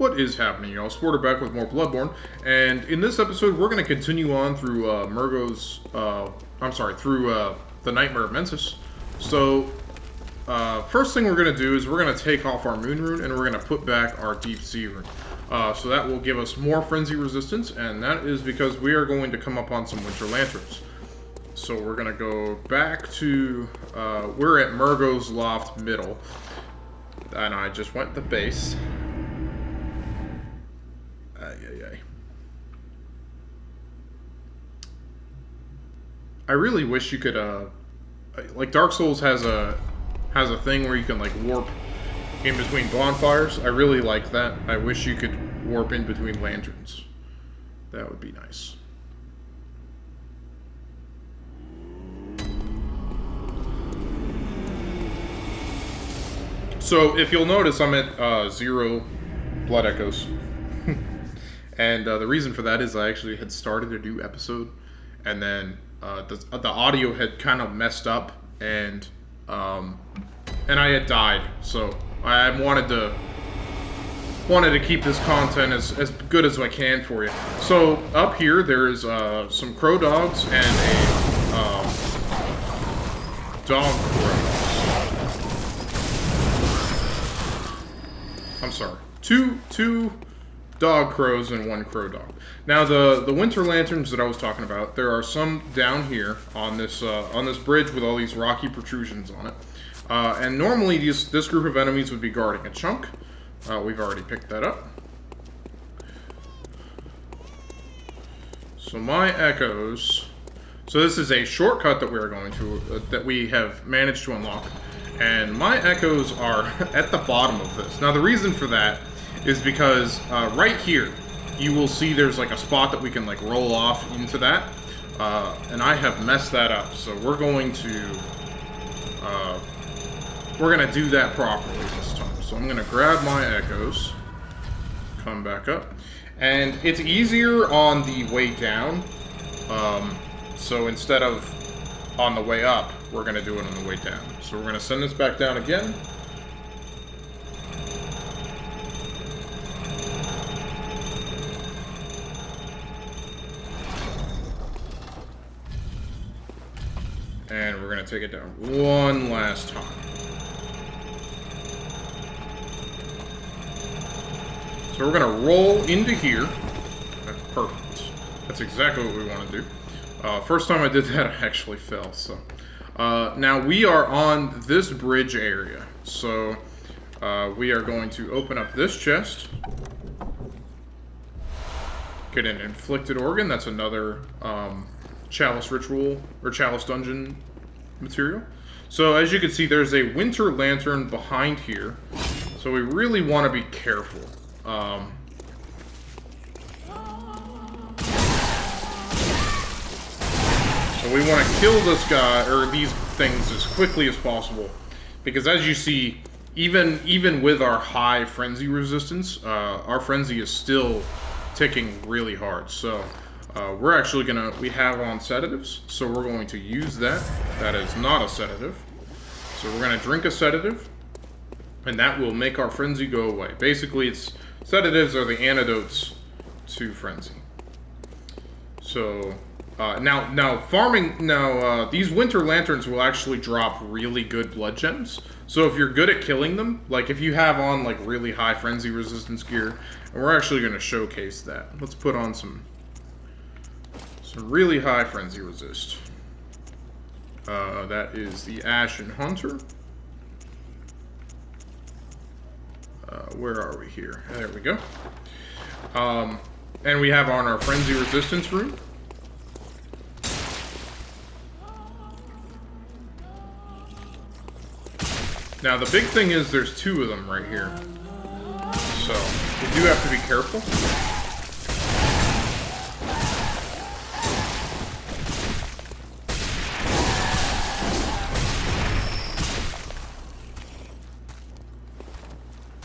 What is happening, y'all? SpOrder back with more Bloodborne, and in this episode, we're going to continue on through the Nightmare of Mensis. So, first thing we're going to do is we're going to take off our Moon Rune, and we're going to put back our Deep Sea Rune. So that will give us more Frenzy Resistance, and that is because we are going to come up on some Winter Lanterns. So we're going to go back to, we're at Murgo's Loft Middle, and I just went to base. I really wish you could, like Dark Souls has a thing where you can like warp in between bonfires. I really like that. I wish you could warp in between lanterns. That would be nice. So if you'll notice, I'm at 0 blood echoes. And the reason for that is I actually had started a new episode, and then the audio had kind of messed up, and I had died. So I wanted to keep this content as good as I can for you. So up here there's some crow dogs and a dog crow. I'm sorry, two dog crows and 1 crow dog. Now the winter lanterns that I was talking about, there are some down here on this bridge with all these rocky protrusions on it, and normally this group of enemies would be guarding a chunk. We've already picked that up. So my echoes. So this is a shortcut that we're going to that we have managed to unlock, and my echoes are at the bottom of this. Now the reason for that is because right here you will see there's like a spot that we can like roll off into that, and I have messed that up. So we're going to do that properly this time. So I'm gonna grab my echoes, come back up, and it's easier on the way down. So instead of on the way up, we're gonna do it on the way down. So we're gonna send this back down again. And we're going to take it down one last time. So we're going to roll into here. That's perfect. That's exactly what we want to do. First time I did that, I actually fell. So now we are on this bridge area. So we are going to open up this chest. Get an inflicted organ. That's another Chalice ritual or Chalice dungeon material. So as you can see, there's a winter lantern behind here, so we really want to be careful. So we want to kill this guy or these things as quickly as possible, because as you see, even with our high frenzy resistance, our frenzy is still ticking really hard. So we're actually we have on sedatives, so we're going to use that. That is not a sedative. So we're going to drink a sedative, and that will make our frenzy go away. Basically, sedatives are the antidotes to frenzy. So now these winter lanterns will actually drop really good blood gems. So if you're good at killing them, like if you have on like really high frenzy resistance gear, and we're actually going to showcase that. Let's put on some really high frenzy resist. That is the Ashen Hunter. Where are we here? There we go. And we have on our frenzy resistance rune. Now the big thing is there's 2 of them right here. So we do have to be careful.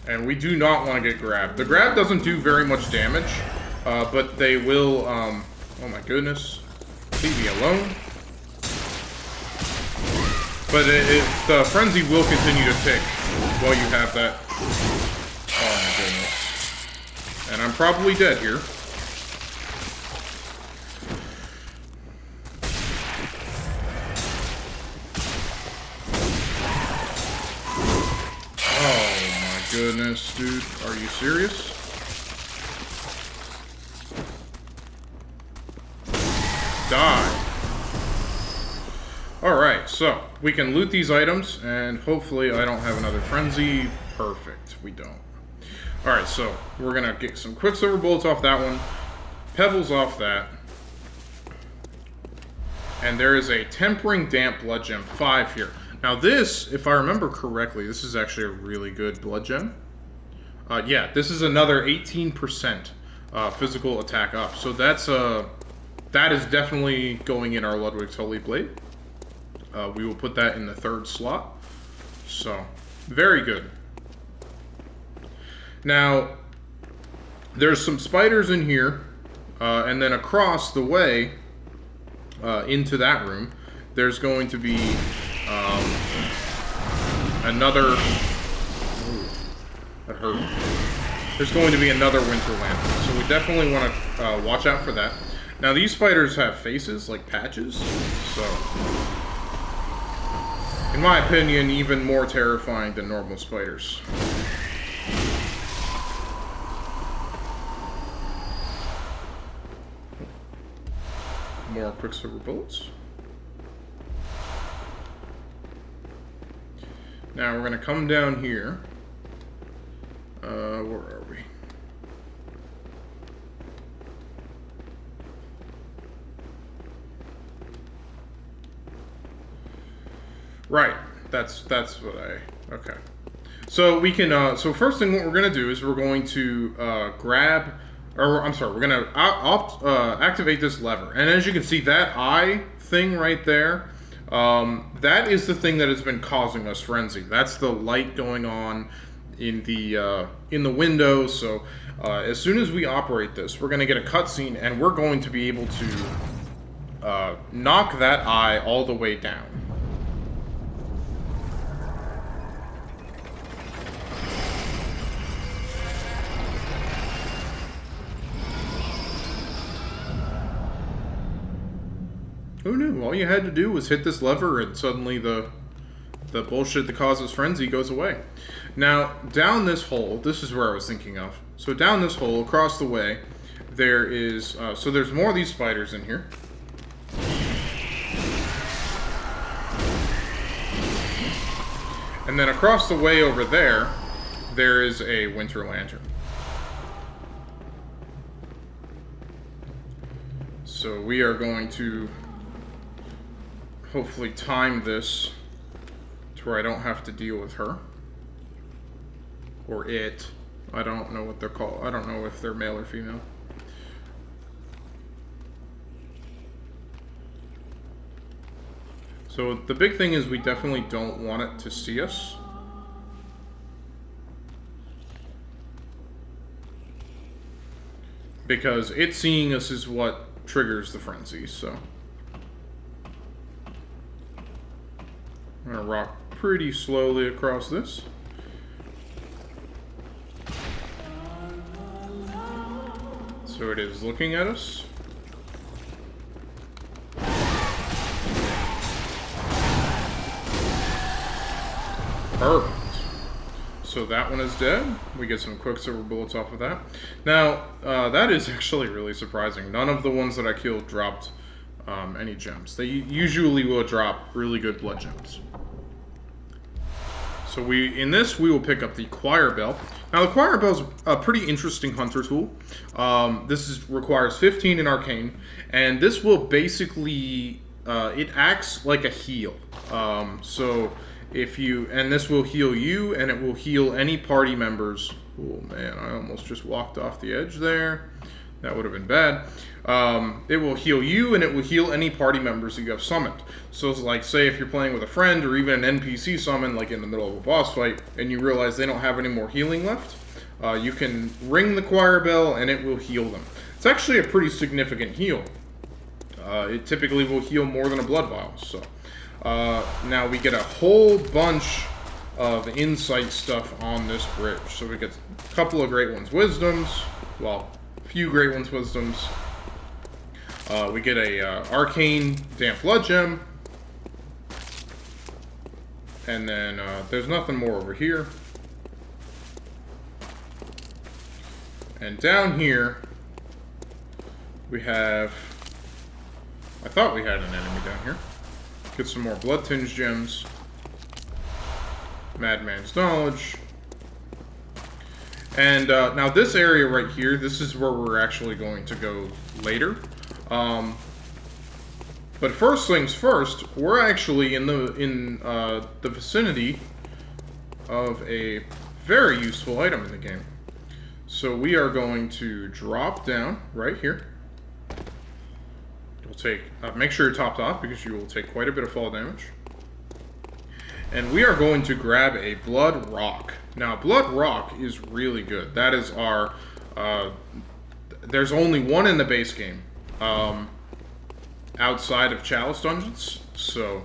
And we do not want to get grabbed. The grab doesn't do very much damage, but they will, oh my goodness, leave me alone. But the frenzy will continue to tick while you have that. Oh my goodness. I'm probably dead here. Oh my goodness, dude. Are you serious? Die. Alright, so we can loot these items, and hopefully I don't have another frenzy. Perfect, we don't. Alright, so we're gonna get some Quicksilver bullets off that one, pebbles off that, and there is a Tempering Damp Blood Gem 5 here. Now this, if I remember correctly, this is actually a really good blood gem. Yeah, this is another 18% physical attack up, so that is definitely going in our Ludwig's Holy Blade. We will put that in the 3rd slot. So, very good. Now, there's some spiders in here, and then across the way into that room, there's going to be another... Ooh, that hurt. There's going to be another Winter Lantern, so we definitely want to watch out for that. Now, these spiders have faces, like patches, so... in my opinion, even more terrifying than normal spiders. More Quicksilver bullets. Now, we're going to come down here. Where are we? Right, that's what okay. So we can, so first thing what we're going to do is we're going to we're going to activate this lever. And as you can see, that eye thing right there, that is the thing that has been causing us frenzy. That's the light going on in the window. So as soon as we operate this, we're going to get a cutscene, and we're going to be able to knock that eye all the way down. Who knew? All you had to do was hit this lever and suddenly the bullshit that causes frenzy goes away. Now, down this hole, this is where I was thinking of. So down this hole, across the way, there is, so there's more of these spiders in here. And then across the way over there, there is a Winter Lantern. So we are going to hopefully time this to where I don't have to deal with her. Or it. I don't know what they're called. I don't know if they're male or female. So the big thing is we definitely don't want it to see us. Because it seeing us is what triggers the frenzy, so. I'm gonna rock pretty slowly across this. So it is looking at us. Perfect. So that one is dead. We get some Quicksilver bullets off of that. Now, that is actually really surprising. None of the ones that I killed dropped any gems. They usually will drop really good blood gems. So in this, we will pick up the Choir Bell. Now, the Choir Bell is a pretty interesting hunter tool. This requires 15 in Arcane, and this will basically, it acts like a heal. So and this will heal you, and it will heal any party members. Oh man, I almost just walked off the edge there. That would have been bad. It will heal you, and it will heal any party members that you have summoned. So it's like, say if you're playing with a friend, or even an NPC summon, like in the middle of a boss fight, and you realize they don't have any more healing left, you can ring the Choir Bell, and it will heal them. It's actually a pretty significant heal. It typically will heal more than a blood vial, so. Now we get a whole bunch of insight stuff on this bridge. So we get a couple of great ones. Wisdoms, well, few Great One's Wisdoms. We get a Arcane Damp Blood Gem. And then there's nothing more over here. And down here, we have... I thought we had an enemy down here. Get some more Blood Tinged Gems. Madman's Knowledge. And now this area right here, this is where we're actually going to go later. But first things first, we're actually in the vicinity of a very useful item in the game. So we are going to drop down right here. We'll take, make sure you're topped off because you will take quite a bit of fall damage. And we are going to grab a Blood Rock. Now, Blood Rock is really good. That is our, there's only one in the base game. Outside of Chalice Dungeons, so...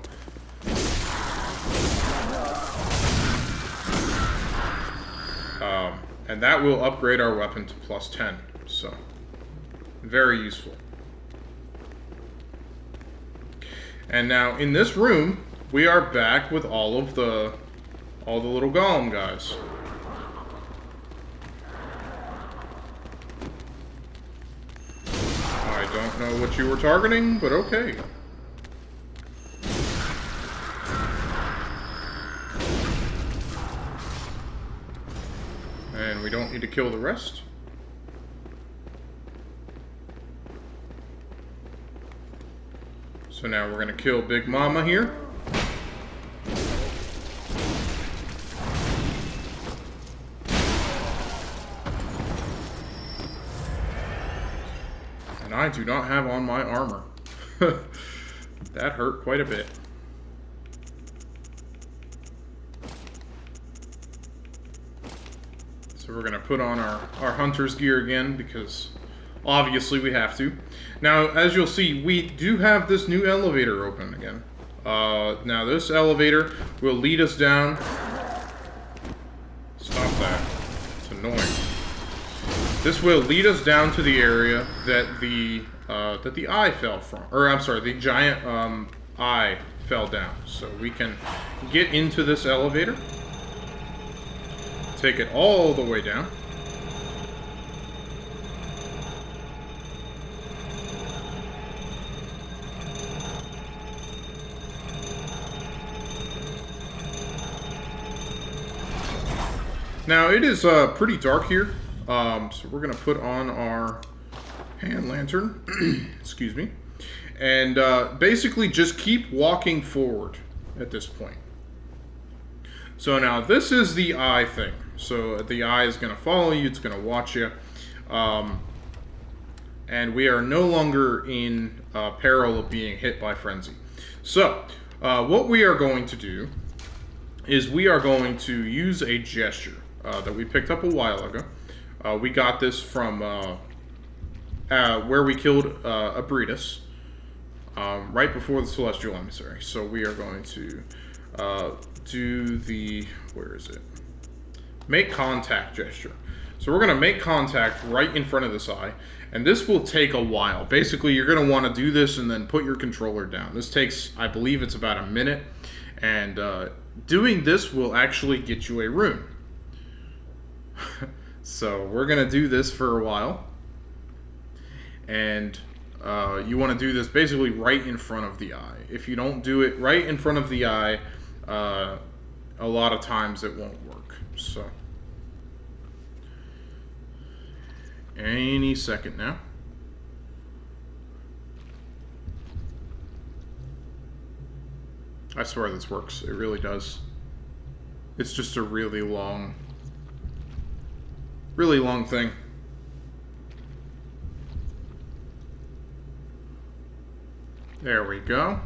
and that will upgrade our weapon to +10, so... very useful. And now, in this room, we are back with all the little golem guys. I don't know what you were targeting, but okay. And we don't need to kill the rest. So now we're gonna kill Big Mama here. I do not have on my armor. That hurt quite a bit. So we're going to put on our hunter's gear again because obviously we have to. Now, as you'll see, we do have this new elevator open again. Now, this elevator will lead us down. Stop that. It's annoying. This will lead us down to the area that the eye fell from, or I'm sorry, the giant eye fell down. So we can get into this elevator, take it all the way down. Now it is pretty dark here. So we're going to put on our hand lantern, excuse me, and basically just keep walking forward at this point. So now this is the eye thing. So the eye is going to follow you, it's going to watch you, and we are no longer in peril of being hit by Frenzy. So what we are going to do is we are going to use a gesture that we picked up a while ago. We got this from where we killed Abritus right before the Celestial Emissary. So we are going to do the, where is it? Make contact gesture. So we're going to make contact right in front of this eye, and this will take a while. Basically, you're going to want to do this and then put your controller down. This takes, I believe it's about a minute, and doing this will actually get you a rune. So we're going to do this for a while, and you want to do this basically right in front of the eye. If you don't do it right in front of the eye, a lot of times it won't work. So any second now. I swear this works. It really does. It's just a really long thing. There we go.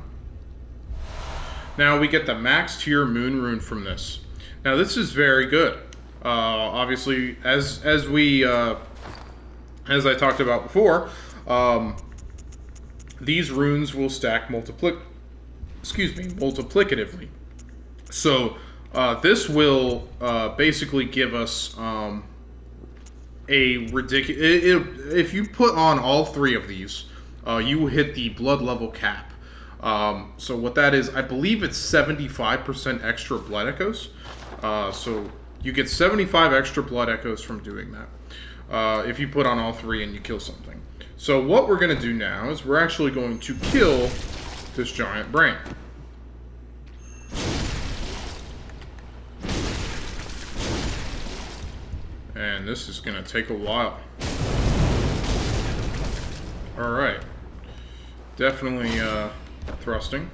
Now we get the max tier moon rune from this. Now this is very good. Obviously, as I talked about before, these runes will stack multiplicatively. So this will basically give us a ridiculous... If you put on all 3 of these, you hit the blood level cap. So what that is, I believe it's 75% extra blood echoes. So you get 75 extra blood echoes from doing that. If you put on all 3 and you kill something. So what we're going to do now is we're actually going to kill this giant brain. And this is going to take a while. Alright. Definitely thrusting.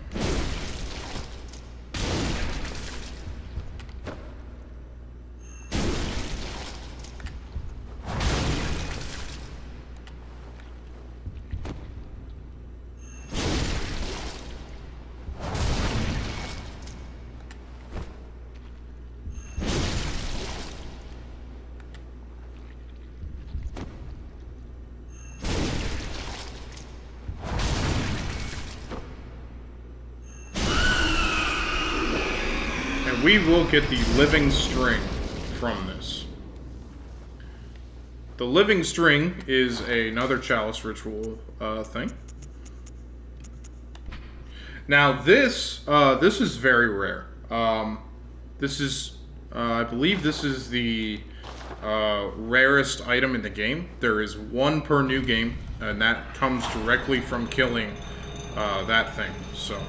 We will get the living string from this. The living string is another chalice ritual thing. Now this is very rare. This is, I believe this is the rarest item in the game. There is 1 per new game, and that comes directly from killing that thing. So.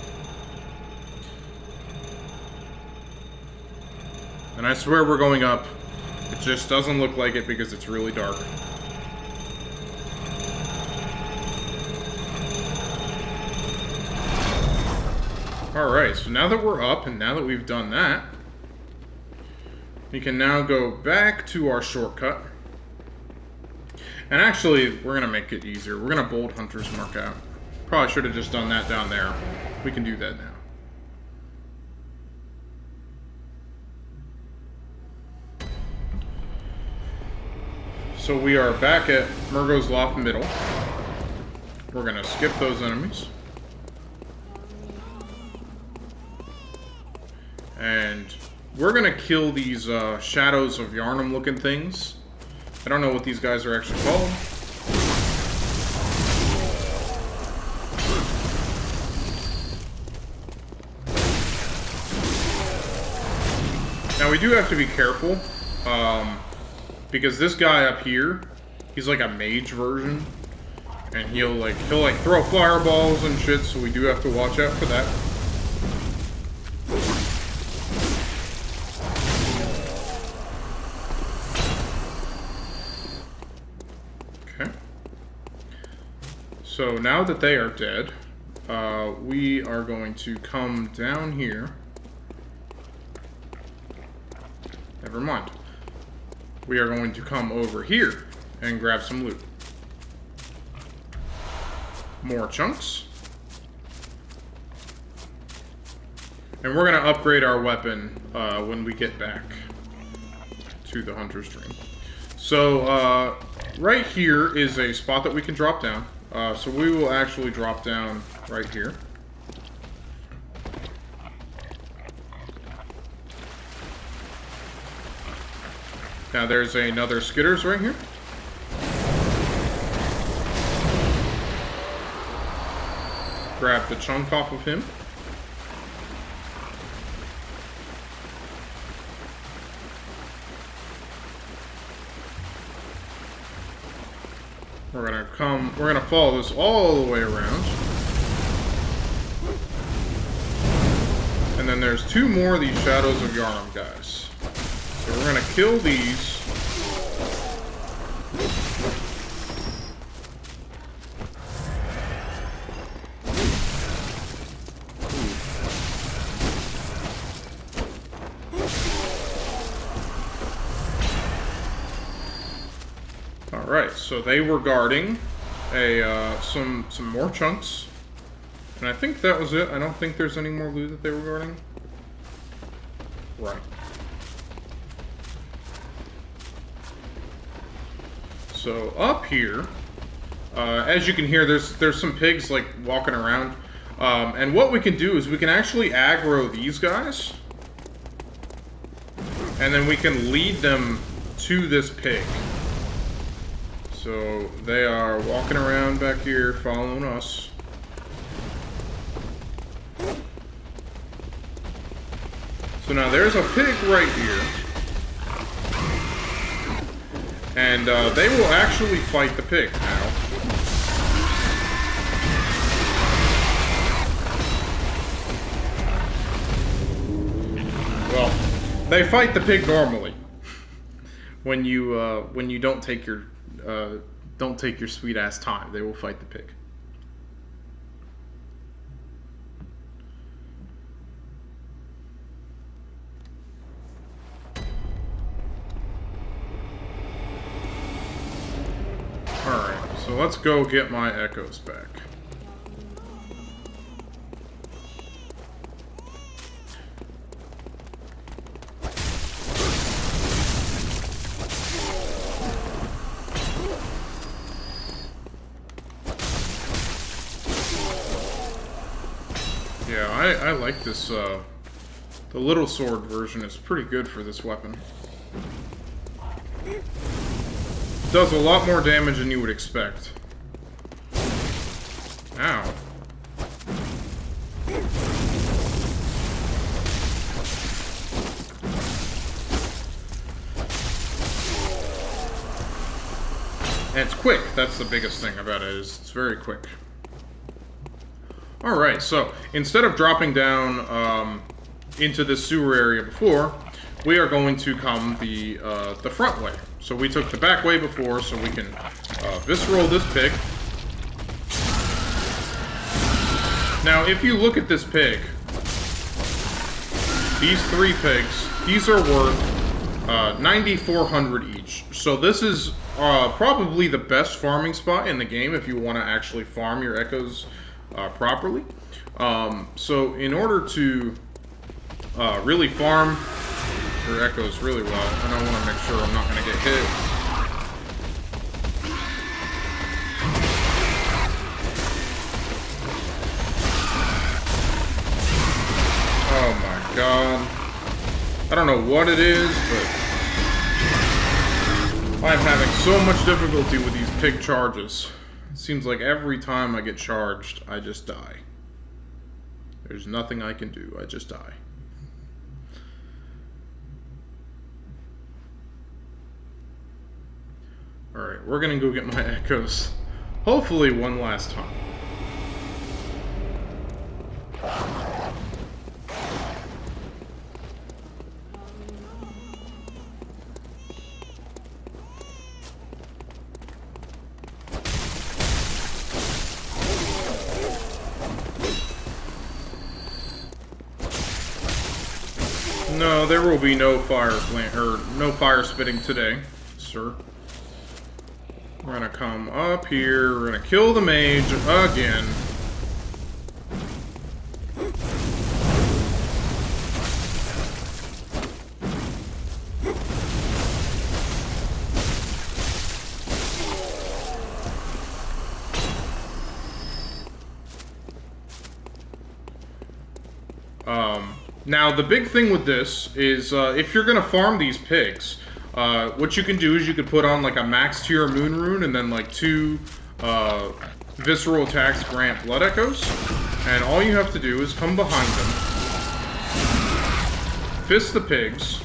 And I swear we're going up. It just doesn't look like it because it's really dark. Alright, so now that we're up, and now that we've done that, we can now go back to our shortcut. And actually, we're going to make it easier. We're going to bold Hunter's Mark out. Probably should have just done that down there. We can do that now. So we are back at Murgo's Loft Middle. We're going to skip those enemies. And we're going to kill these Shadows of Yharnam looking things. I don't know what these guys are actually called. Now we do have to be careful. Because this guy up here, he's like a mage version, and he'll throw fireballs and shit, so we do have to watch out for that. Okay. So now that they are dead, we are going to come down here. Never mind. We are going to come over here and grab some loot. More chunks. And we're going to upgrade our weapon when we get back to the Hunter's Dream. So, right here is a spot that we can drop down. So we will actually drop down right here. Now there's another Skitters right here. Grab the chunk off of him. We're gonna follow this all the way around. And then there's 2 more of these Shadows of Yharnam guys. So we're going to kill these. Alright, so they were guarding some more chunks. And I think that was it. I don't think there's any more loot that they were guarding. Right. So up here, as you can hear, there's some pigs like walking around, and what we can do is we can actually aggro these guys, and then we can lead them to this pig. So they are walking around back here following us. So now there's a pig right here. And they will actually fight the pig now. Well, they fight the pig normally. When you don't take your sweet ass time, they will fight the pig. Alright, so let's go get my echoes back. Yeah, I like this, the little sword version is pretty good for this weapon. Does a lot more damage than you would expect. Ow. And it's quick, that's the biggest thing about it, is it's very quick. Alright, so instead of dropping down into this sewer area before, we are going to come the front way. So we took the back way before, so we can visceral this pig. Now, if you look at this pig, these 3 pigs, these are worth 9,400 each. So this is probably the best farming spot in the game if you want to actually farm your echoes properly. So in order to really farm your echoes really well, and I want to make sure I'm not going to get hit. Oh my god. I don't know what it is, but I'm having so much difficulty with these pig charges. It seems like every time I get charged, I just die. There's nothing I can do, I just die. Alright, we're gonna go get my echoes. Hopefully one last time. No, there will be no fire spitting today, sir. We're gonna come up here, we're gonna kill the mage again. Now, the big thing with this is, if you're gonna farm these pigs, what you can do is you could put on, like, a max tier moon rune and then, like, 2 visceral attacks grant blood echoes. And all you have to do is come behind them, fist the pigs,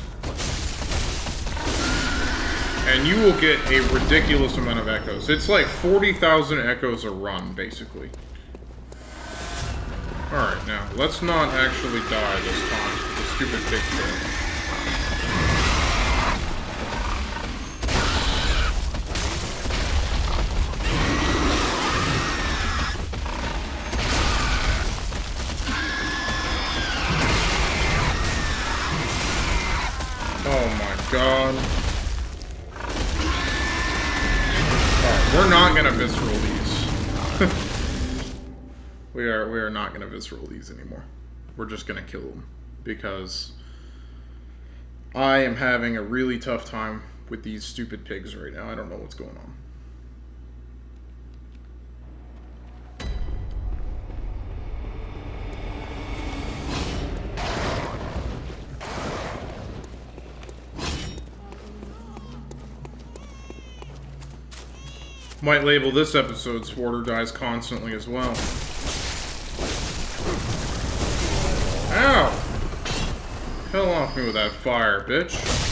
and you will get a ridiculous amount of echoes. It's like 40,000 echoes a run, basically. Alright, now, let's not actually die this time for the stupid pig thing. Oh my god. Alright, we're not gonna visceral these. We are not going to visceral these anymore. We're just going to kill them. Because I am having a really tough time with these stupid pigs right now. I don't know what's going on. Might label this episode SpOrder dies constantly as well. Ow! Hell off me with that fire, bitch.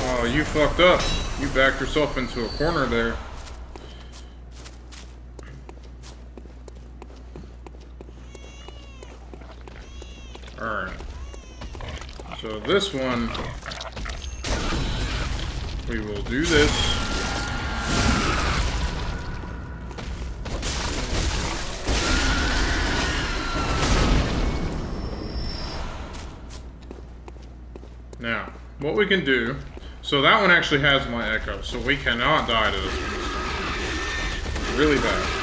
Oh, you fucked up. You backed yourself into a corner there. Alright. So this one, we will do this. Now, what we can do, so that one actually has my echo, so we cannot die to this one. Really bad.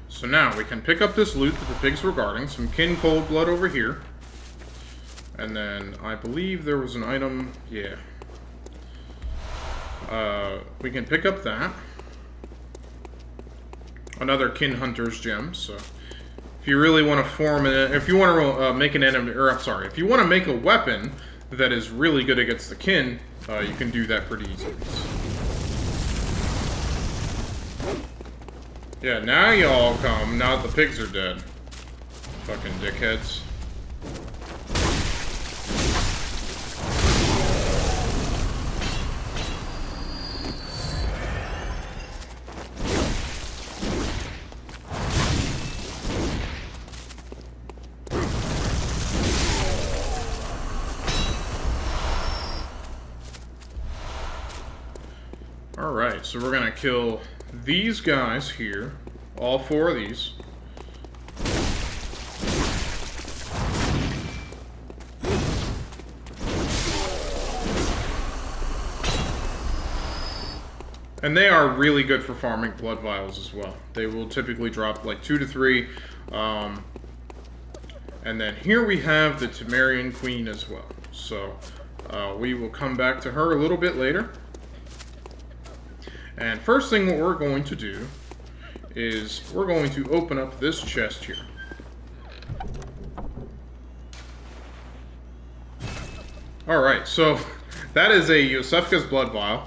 So now we can pick up this loot that the pigs were guarding. Some kin cold blood over here. And then I believe there was an item. Yeah. We can pick up that. Another kin hunter's gem. So if you really want to form an, if you want to make an enemy, or I'm sorry, if you want to make a weapon that is really good against the kin, you can do that pretty easily. Yeah, now y'all come, now that the pigs are dead. Fucking dickheads. Alright, so we're gonna kill these guys here, all four of these. And they are really good for farming blood vials as well. They will typically drop like 2 to 3. And then here we have the Temerian Queen as well. So we will come back to her a little bit later. And first thing what we're going to do is we're going to open up this chest here. Alright, so that is a Yosefka's blood vial.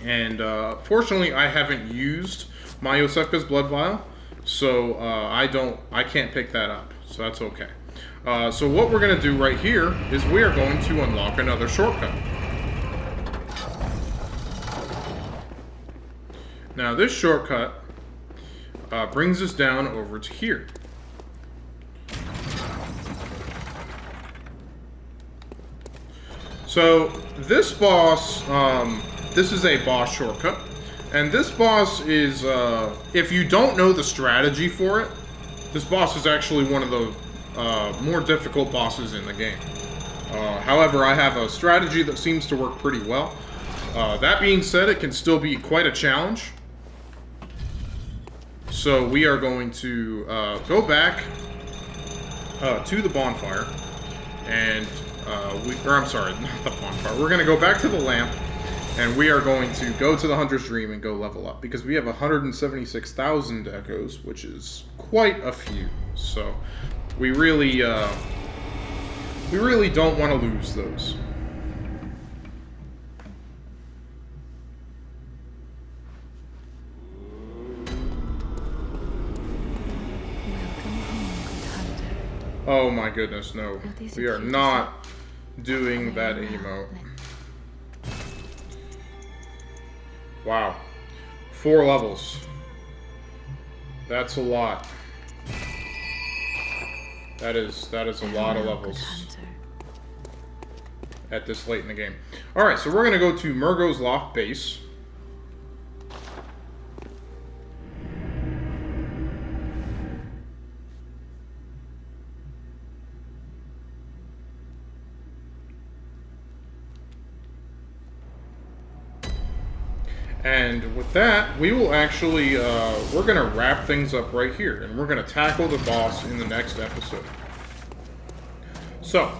And fortunately I haven't used my Yosefka's blood vial, so I can't pick that up, so that's okay. So what we're going to do right here is we are going to unlock another shortcut. Now this shortcut brings us down over to here. So this boss, this is a boss shortcut, and this boss is, if you don't know the strategy for it, this boss is actually one of the more difficult bosses in the game. However, I have a strategy that seems to work pretty well. That being said, it can still be quite a challenge. So we are going to go back to the bonfire, and I'm sorry, not the bonfire. We're going to go back to the lamp, and we are going to go to the Hunter's Dream and go level up, because we have 176,000 echoes, which is quite a few. So we really don't want to lose those. Oh my goodness, no. We are not doing that emote. Wow. 4 levels. That's a lot. That is a lot of levels. at this late in the game. Alright, so we're going to go to Murgo's Loft Base. And with that, we will actually, we're going to wrap things up right here. And we're going to tackle the boss in the next episode. So,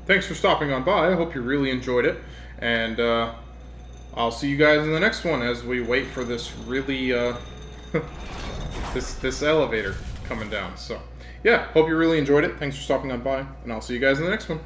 thanks for stopping on by. I hope you really enjoyed it. And I'll see you guys in the next one as we wait for this really, this elevator coming down. So, yeah, hope you really enjoyed it. Thanks for stopping on by. And I'll see you guys in the next one.